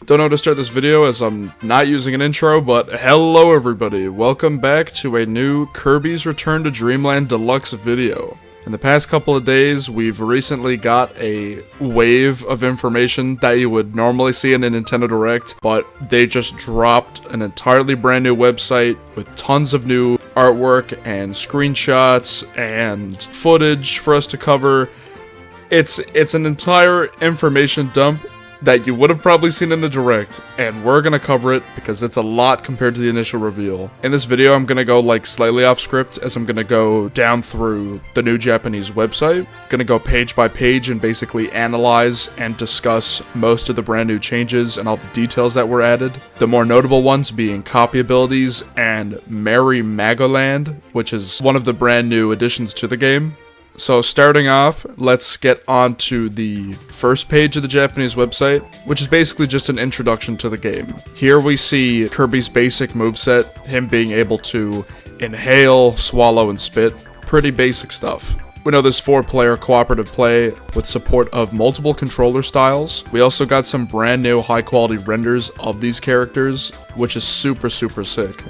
Don't know how to start this video as I'm not using an intro, but hello everybody, welcome back to a new Kirby's Return to Dreamland Deluxe video. In the past couple of days, we've recently got a wave of information that you would normally see in a Nintendo Direct, but they just dropped an entirely brand new website with tons of new artwork and screenshots and footage for us to cover. It's an entire information dump that you would have probably seen in the Direct, and we're gonna cover it because it's a lot compared to the initial reveal. In this video, I'm gonna go like slightly off script as I'm gonna go down through the new Japanese website, gonna go page by page and basically analyze and discuss most of the brand new changes and all the details that were added. The more notable ones being copy abilities and Merry Magoland, which is one of the brand new additions to the game. So starting off, let's get on to the first page of the Japanese website, which is basically just an introduction to the game. Here we see Kirby's basic moveset, him being able to inhale, swallow, and spit. Pretty basic stuff. We know there's 4-player cooperative play with support of multiple controller styles. We also got some brand new high quality renders of these characters, which is super sick.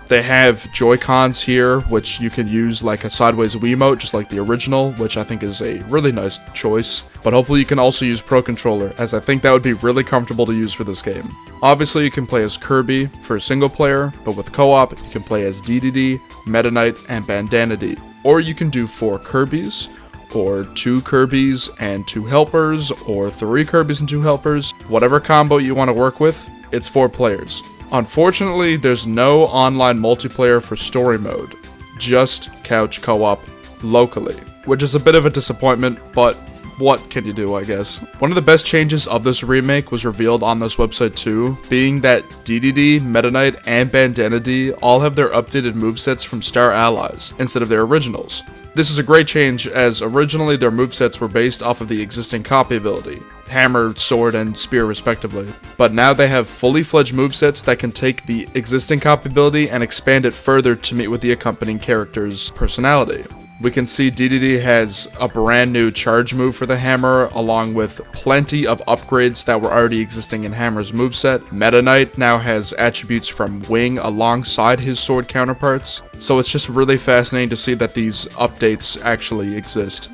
They have Joy-Cons here, which you can use like a sideways Wiimote, just like the original, which I think is a really nice choice. But hopefully you can also use Pro Controller, as I think that would be really comfortable to use for this game. Obviously you can play as Kirby for a single player, but with co-op, you can play as DDD, Meta Knight, and Bandana D. Or you can do 4 Kirbys, or 2 Kirbys and 2 helpers, or 3 Kirbys and 2 helpers. Whatever combo you want to work with, it's 4 players. Unfortunately, there's no online multiplayer for story mode, just couch co-op locally, which is a bit of a disappointment, but what can you do, I guess. One of the best changes of this remake was revealed on this website too, being that DDD, Meta Knight, and Bandana D all have their updated movesets from Star Allies, instead of their originals. This is a great change, as originally their movesets were based off of the existing copy ability, hammer, sword, and spear respectively. But now they have fully fledged movesets that can take the existing copy ability and expand it further to meet with the accompanying character's personality. We can see DDD has a brand new charge move for the hammer, along with plenty of upgrades that were already existing in Hammer's moveset. Meta Knight now has attributes from Wing alongside his sword counterparts, so it's just really fascinating to see that these updates actually exist.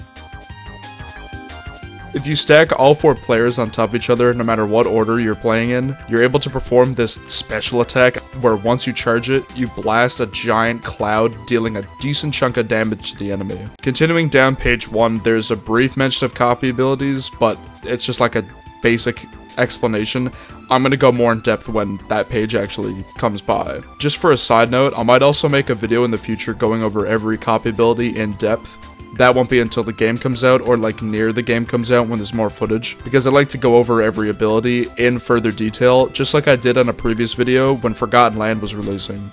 If you stack all 4 players on top of each other, no matter what order you're playing in, you're able to perform this special attack where once you charge it, you blast a giant cloud, dealing a decent chunk of damage to the enemy. Continuing down page 1, there's a brief mention of copy abilities, but it's just like a basic explanation. I'm gonna go more in depth when that page actually comes by. Just for a side note, I might also make a video in the future going over every copy ability in depth. That won't be until the game comes out, or like near the game comes out when there's more footage, because I like to go over every ability in further detail, just like I did on a previous video when Forgotten Land was releasing.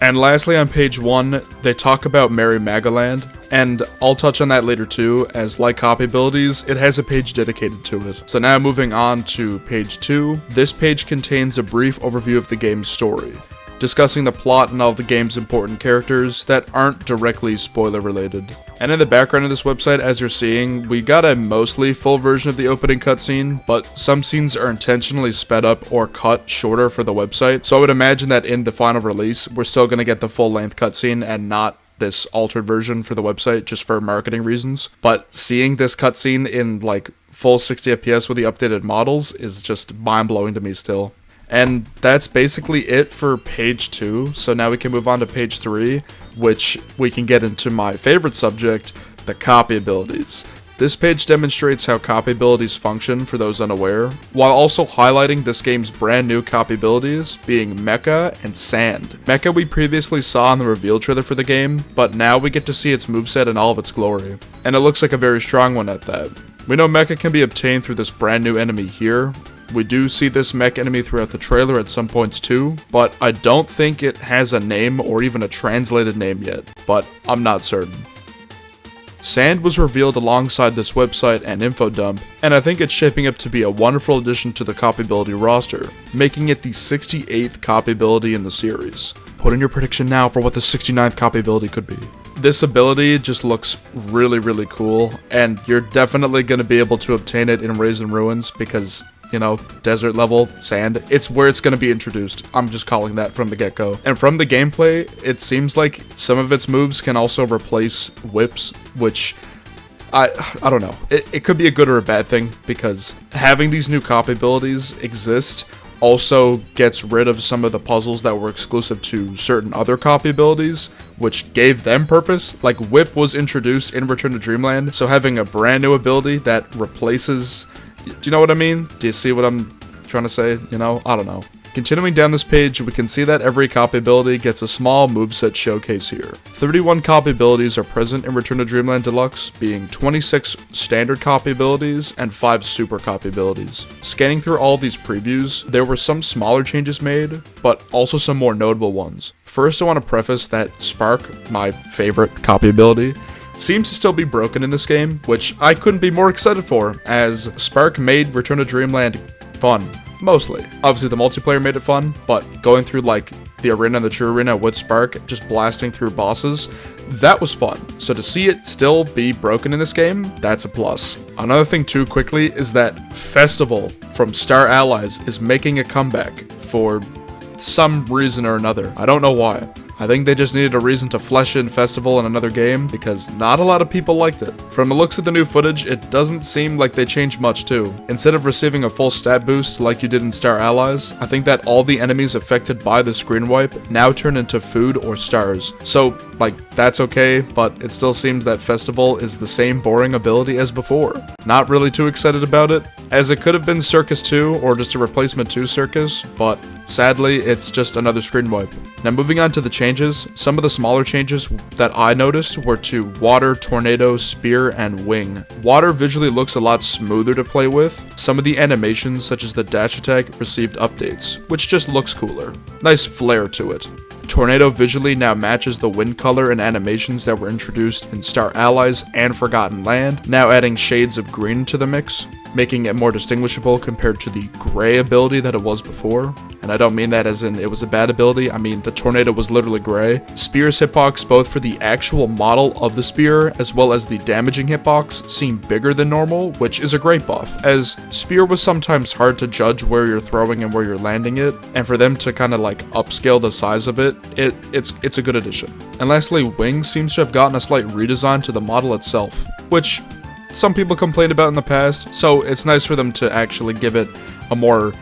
And lastly, on page 1, they talk about Merry Magoland, and I'll touch on that later too, as like copy abilities, it has a page dedicated to it. So now moving on to page 2, this page contains a brief overview of the game's story, discussing the plot and all of the game's important characters that aren't directly spoiler related. And in the background of this website, as you're seeing, we got a mostly full version of the opening cutscene, but some scenes are intentionally sped up or cut shorter for the website, so I would imagine that in the final release, we're still going to get the full-length cutscene and not this altered version for the website, just for marketing reasons. But seeing this cutscene in like full 60 FPS with the updated models is just mind-blowing to me still. And that's basically it for page 2, so now we can move on to page 3, which we can get into my favorite subject, the copy abilities. This page demonstrates how copy abilities function for those unaware, while also highlighting this game's brand new copy abilities, being Mecha and Sand. Mecha we previously saw in the reveal trailer for the game, but now we get to see its moveset in all of its glory. And it looks like a very strong one at that. We know Mecha can be obtained through this brand new enemy here. We do see this mech enemy throughout the trailer at some points too, but I don't think it has a name or even a translated name yet, but I'm not certain. Sand was revealed alongside this website and info dump, and I think it's shaping up to be a wonderful addition to the copyability roster, making it the 68th copyability in the series. Put in your prediction now for what the 69th copyability could be. This ability just looks really cool, and you're definitely going to be able to obtain it in Raised in Ruins because you know, desert level, sand. It's where it's going to be introduced. I'm just calling that from the get-go. And from the gameplay, it seems like some of its moves can also replace whips, which I don't know. It could be a good or a bad thing, because having these new copy abilities exist also gets rid of some of the puzzles that were exclusive to certain other copy abilities, which gave them purpose. Like, Whip was introduced in Return to Dreamland, so having a brand new ability that replaces... Do you know what I mean? Do you see what I'm trying to say? You know? I don't know. Continuing down this page, we can see that every copy ability gets a small moveset showcase here. 31 copy abilities are present in Return to Dreamland Deluxe, being 26 standard copy abilities and 5 super copy abilities. Scanning through all these previews, there were some smaller changes made, but also some more notable ones. First, I want to preface that Spark, my favorite copy ability, seems to still be broken in this game, which I couldn't be more excited for, as Spark made Return to Dreamland fun. Mostly. Obviously, the multiplayer made it fun, but going through, like, the arena and the true arena with Spark, just blasting through bosses, that was fun. So to see it still be broken in this game, that's a plus. Another thing too quickly is that Festival from Star Allies is making a comeback for some reason or another. I don't know why. I think they just needed a reason to flesh in Festival in another game, because not a lot of people liked it. From the looks of the new footage, it doesn't seem like they changed much too. Instead of receiving a full stat boost like you did in Star Allies, I think that all the enemies affected by the screen wipe now turn into food or stars. So, like, that's okay, but it still seems that Festival is the same boring ability as before. Not really too excited about it, as it could have been Circus 2 or just a replacement to Circus, but sadly, it's just another screen wipe. Now moving on to the changes, some of the smaller changes that I noticed were to Water, Tornado, Spear, and Wing. Water visually looks a lot smoother to play with. Some of the animations, such as the dash attack, received updates, which just looks cooler. Nice flair to it. Tornado visually now matches the wind color and animations that were introduced in Star Allies and Forgotten Land, now adding shades of green to the mix, making it more distinguishable compared to the gray ability that it was before. And I don't mean that as in it was a bad ability, I mean the tornado was literally gray. Spear's hitbox, both for the actual model of the spear as well as the damaging hitbox, seem bigger than normal, which is a great buff, as Spear was sometimes hard to judge where you're throwing and where you're landing it, and for them to kind of like upscale the size of it, it's a good addition. And lastly, Wing seems to have gotten a slight redesign to the model itself, which some people complained about in the past, so it's nice for them to actually give it a more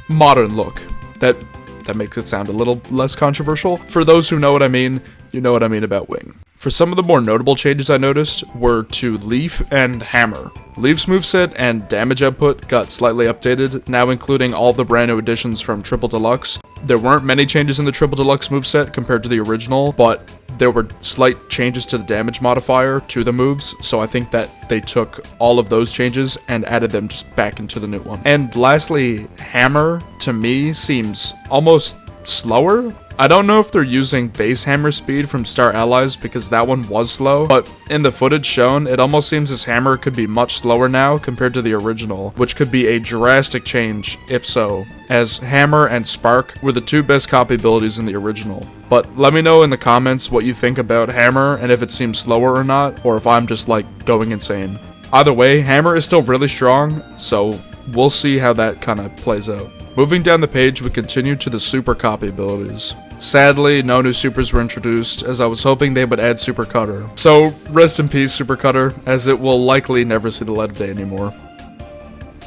modern look. That makes it sound a little less controversial. For those who know what I mean, you know what I mean about Wing. For some of the more notable changes I noticed were to Leaf and Hammer. Leaf's moveset and damage output got slightly updated, now including all the brand new additions from Triple Deluxe. There weren't many changes in the Triple Deluxe moveset compared to the original, but there were slight changes to the damage modifier to the moves, so I think that they took all of those changes and added them just back into the new one. And lastly, Hammer, to me, seems almost slower. I don't know if they're using base hammer speed from Star Allies, because that one was slow, but in the footage shown, it almost seems this hammer could be much slower now compared to the original, which could be a drastic change if so, as Hammer and Spark were the two best copy abilities in the original. But let me know in the comments what you think about Hammer and if it seems slower or not, or if I'm just like going insane. Either way, Hammer is still really strong, so we'll see how that kind of plays out. Moving down the page, we continue to the super copy abilities. Sadly, no new supers were introduced, as I was hoping they would add Super Cutter. So, rest in peace, Super Cutter, as it will likely never see the light of day anymore.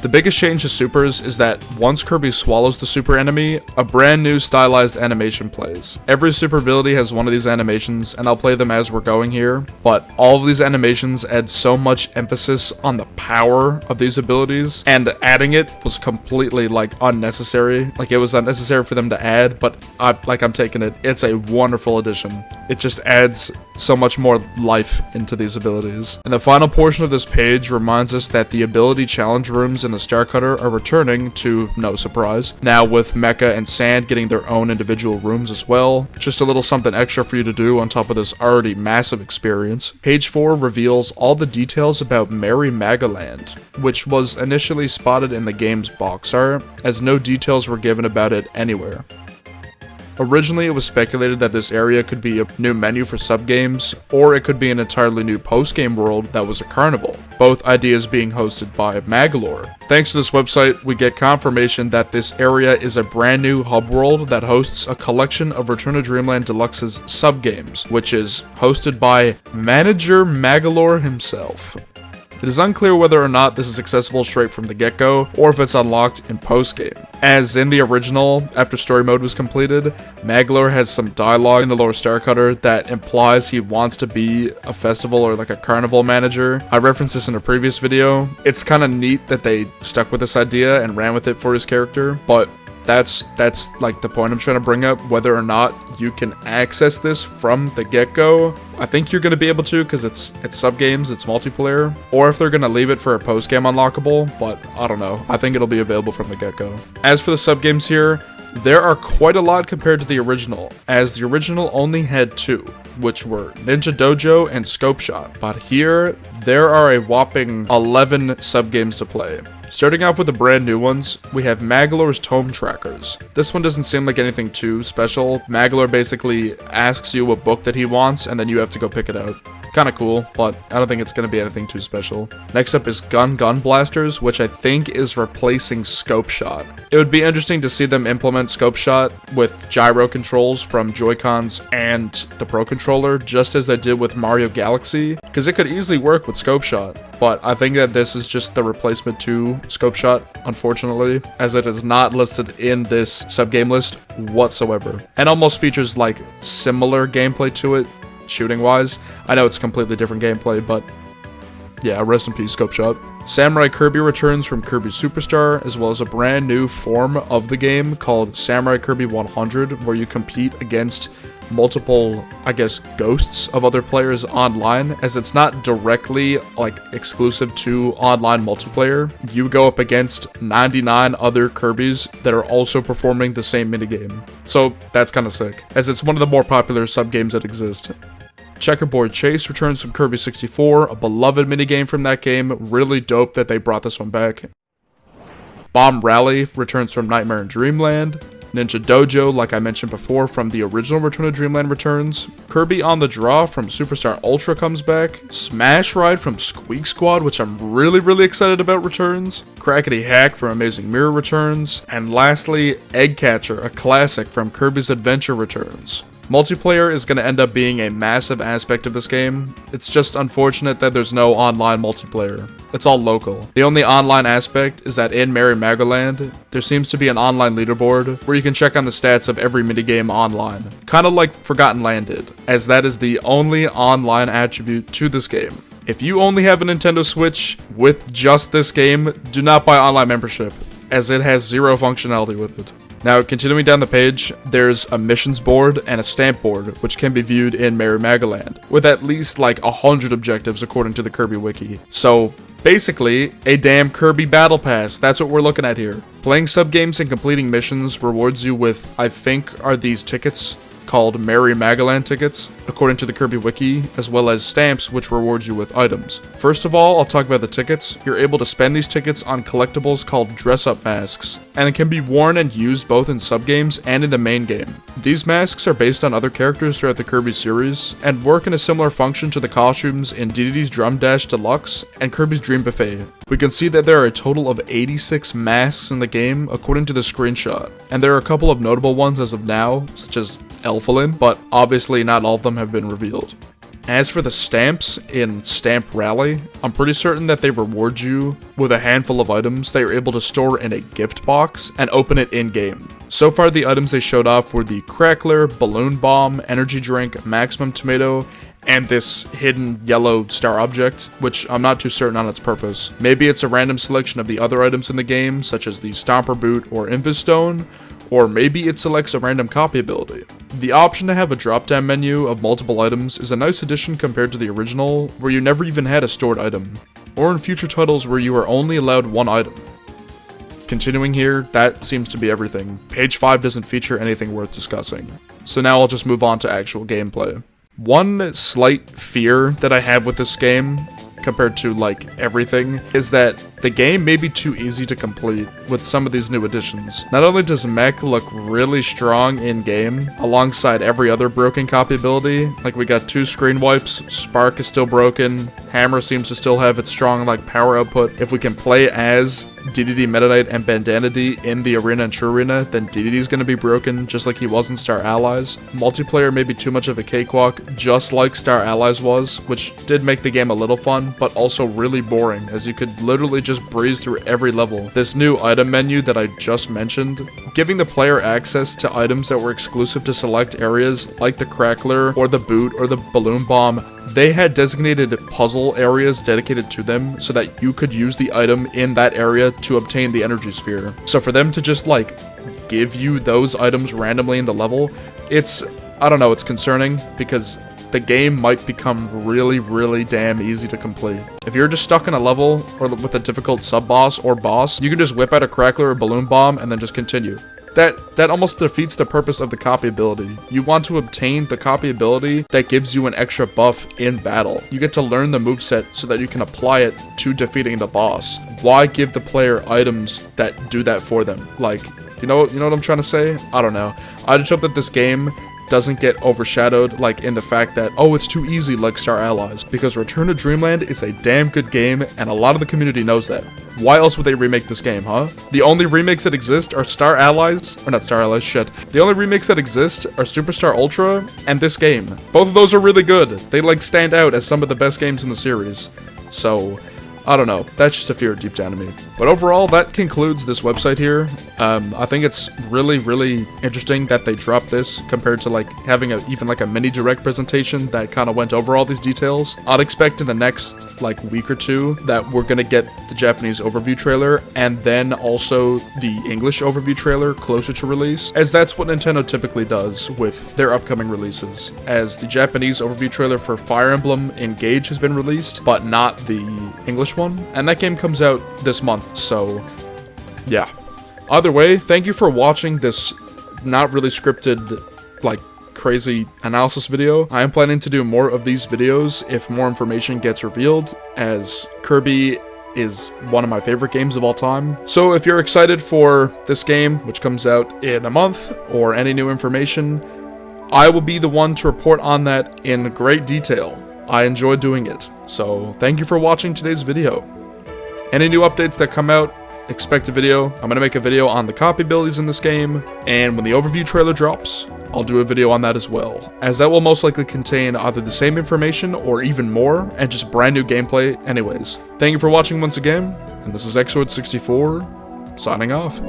The biggest change to supers is that once Kirby swallows the super enemy, a brand new stylized animation plays. Every super ability has one of these animations, and I'll play them as we're going here, but all of these animations add so much emphasis on the power of these abilities, and adding it was completely like unnecessary. Like, it was unnecessary for them to add, but I'm taking it. It's a wonderful addition. It just adds so much more life into these abilities. And the final portion of this page reminds us that the ability challenge rooms in the Star Cutter are returning, to no surprise, now with Mecha and Sand getting their own individual rooms as well. Just a little something extra for you to do on top of this already massive experience. Page 4 reveals all the details about Merry Magoland, which was initially spotted in the game's box art, as no details were given about it anywhere. Originally, it was speculated that this area could be a new menu for sub-games, or it could be an entirely new post-game world that was a carnival, both ideas being hosted by Magoland. Thanks to this website, we get confirmation that this area is a brand new hub world that hosts a collection of Return to Dreamland Deluxe's sub-games, which is hosted by Manager Magoland himself. It is unclear whether or not this is accessible straight from the get-go, or if it's unlocked in post-game. As in the original, after story mode was completed, Magoland has some dialogue in the lower star cutter that implies he wants to be a festival or like a carnival manager. I referenced this in a previous video. It's kind of neat that they stuck with this idea and ran with it for his character, but that's like the point I'm trying to bring up. Whether or not you can access this from the get-go, I think you're going to be able to, because it's sub-games, it's multiplayer, or if they're going to leave it for a post-game unlockable, but I don't know. I think it'll be available from the get-go. As for the sub-games here, there are quite a lot compared to the original, as the original only had 2, which were Ninja Dojo and Scope Shot, but here, there are a whopping 11 sub-games to play. Starting off with the brand new ones, we have Magoland's Tome Trackers. This one doesn't seem like anything too special. Magoland basically asks you a book that he wants, and then you have to go pick it out. Kinda cool, but I don't think it's gonna be anything too special. Next up is Gun Blasters, which I think is replacing Scope Shot. It would be interesting to see them implement Scope Shot with gyro controls from Joy-Cons and the Pro Controller, just as they did with Mario Galaxy, because it could easily work with Scope Shot. But I think that this is just the replacement to Scope Shot, unfortunately, as it is not listed in this sub-game list whatsoever, and almost features like similar gameplay to it, shooting-wise. I know it's completely different gameplay, but yeah, rest in peace, Scope Shot. Samurai Kirby returns from Kirby Superstar, as well as a brand new form of the game called Samurai Kirby 100, where you compete against multiple, I guess, ghosts of other players online, as it's not directly like exclusive to online multiplayer. You go up against 99 other Kirbys that are also performing the same minigame. So that's kind of sick, as it's one of the more popular sub-games that exist. Checkerboard Chase returns from Kirby 64, a beloved minigame from that game. Really dope that they brought this one back. Bomb Rally returns from Nightmare in Dreamland. Ninja Dojo, like I mentioned before, from the original Return to Dreamland returns. Kirby on the Draw from Superstar Ultra comes back. Smash Ride from Squeak Squad, which I'm really excited about, returns. Crackety Hack from Amazing Mirror returns. And lastly, Egg Catcher, a classic from Kirby's Adventure returns. Multiplayer is going to end up being a massive aspect of this game. It's just unfortunate that there's no online multiplayer. It's all local. The only online aspect is that in Merry Magoland, there seems to be an online leaderboard where you can check on the stats of every minigame online. Kind of like Forgotten Land did, as that is the only online attribute to this game. If you only have a Nintendo Switch with just this game, do not buy online membership, as it has zero functionality with it. Now, continuing down the page, there's a missions board and a stamp board, which can be viewed in Merry Magoland, with at least like 100 objectives according to the Kirby Wiki. So, basically, a damn Kirby Battle Pass, that's what we're looking at here. Playing sub-games and completing missions rewards you with, I think, are these tickets called Merry Magoland tickets, according to the Kirby Wiki, as well as stamps which reward you with items. First of all, I'll talk about the tickets. You're able to spend these tickets on collectibles called dress-up masks, and it can be worn and used both in sub-games and in the main game. These masks are based on other characters throughout the Kirby series, and work in a similar function to the costumes in DDD's Drum Dash Deluxe and Kirby's Dream Buffet. We can see that there are a total of 86 masks in the game, according to the screenshot, and there are a couple of notable ones as of now, such as Elfalin, but obviously not all of them have been revealed. As for the stamps in Stamp Rally, I'm pretty certain that they reward you with a handful of items that you're able to store in a gift box and open it in-game. So far, the items they showed off were the Crackler, Balloon Bomb, Energy Drink, Maximum Tomato, and this hidden yellow star object, which I'm not too certain on its purpose. Maybe it's a random selection of the other items in the game, such as the Stomper Boot or Invis Stone, or maybe it selects a random copy ability. The option to have a drop-down menu of multiple items is a nice addition compared to the original, where you never even had a stored item, or in future titles where you are only allowed one item. Continuing here, that seems to be everything. Page 5 doesn't feature anything worth discussing. So now I'll just move on to actual gameplay. One slight fear that I have with this game, compared to like everything, is that the game may be too easy to complete with some of these new additions. Not only does Mech look really strong in-game, alongside every other broken copy ability, like we got 2 screen wipes, Spark is still broken, Hammer seems to still have its strong like power output. If we can play as DDD Meta Knight and Bandana D in the arena and True Arena, then DDD is going to be broken, just like he was in Star Allies. Multiplayer may be too much of a cakewalk, just like Star Allies was, which did make the game a little fun, but also really boring, as you could literally just breeze through every level. This new item menu that I just mentioned, giving the player access to items that were exclusive to select areas, like the Crackler, or the Boot, or the Balloon Bomb. They had designated puzzle areas dedicated to them so that you could use the item in that area to obtain the energy sphere. So for them to just like give you those items randomly in the level, it's, I don't know, it's concerning because the game might become really damn easy to complete. If you're just stuck in a level or with a difficult sub-boss or boss, you can just whip out a Crackler or Balloon Bomb and then just continue. That almost defeats the purpose of the copy ability. You want to obtain the copy ability that gives you an extra buff in battle. You get to learn the moveset so that you can apply it to defeating the boss. Why give the player items that do that for them? Like, you know what I'm trying to say? I don't know. I just hope that this game doesn't get overshadowed like in the fact that, oh, it's too easy like Star Allies, because Return to Dreamland is a damn good game and a lot of the community knows that. Why else would they remake this game, huh? The only remakes that exist are Star Allies, or not Star Allies, shit. The only remakes that exist are Superstar Ultra and this game. Both of those are really good. They like stand out as some of the best games in the series. So, I don't know, that's just a fear deep down in me. But overall, that concludes this website here. I think it's really interesting that they dropped this compared to like having even like a mini direct presentation that kind of went over all these details. I'd expect in the next like week or two that we're gonna get the Japanese overview trailer and then also the English overview trailer closer to release, as that's what Nintendo typically does with their upcoming releases, as the Japanese overview trailer for Fire Emblem Engage has been released, but not the English one, and that game comes out this month. So, yeah. Either way, thank you for watching this not really scripted, like, crazy analysis video. I am planning to do more of these videos if more information gets revealed, as Kirby is one of my favorite games of all time. So if you're excited for this game, which comes out in a month, or any new information, I will be the one to report on that in great detail. I enjoy doing it. So thank you for watching today's video. Any new updates that come out, expect a video. I'm going to make a video on the copy abilities in this game, and when the overview trailer drops, I'll do a video on that as well, as that will most likely contain either the same information or even more, and just brand new gameplay anyways. Thank you for watching once again, and this is Xord64, signing off.